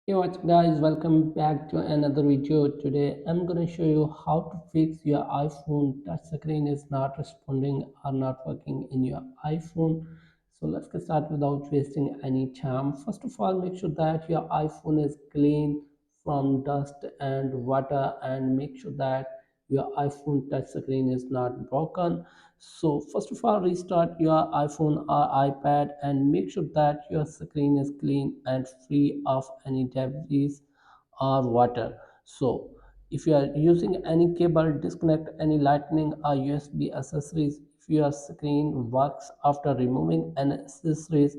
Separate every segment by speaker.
Speaker 1: Hey what's guys, welcome back to another video. Today I'm gonna show you how to fix your iPhone touch screen is not responding or not working in your iPhone. So let's get started without wasting any time. First of all, make sure that your iPhone is clean from dust and water, and make sure that your iPhone touch screen is not broken. So first of all, restart your iPhone or iPad and make sure that your screen is clean and free of any debris or water. So if you are using any cable, disconnect any lightning or USB accessories. If your screen works after removing any accessories,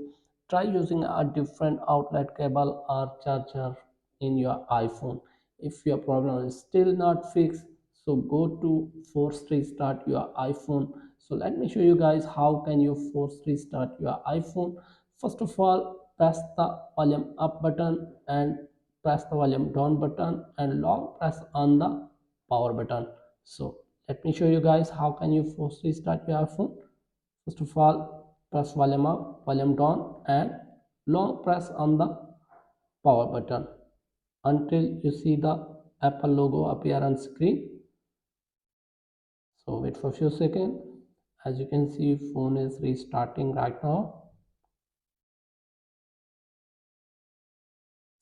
Speaker 1: try using a different outlet cable or charger in your iPhone. If your problem is still not fixed, so go to force restart your iPhone. So let me show you guys how can you force restart your iPhone. First of all, press the volume up button and press the volume down button and long press on the power button. So let me show you guys how can you force restart your iPhone. First of all, press volume up, volume down, and long press on the power button until you see the Apple logo appear on screen. So wait for a few seconds. As you can see, phone is restarting right now.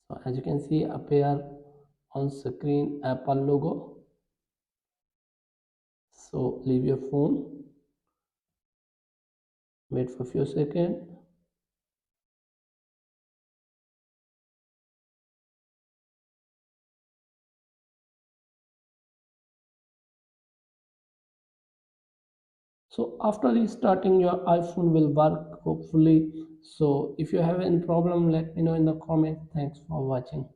Speaker 1: So as you can see, appear on screen Apple logo. So leave your phone, wait for a few seconds. So after restarting, your iPhone will work hopefully. So if you have any problem, let me know in the comment. Thanks for watching.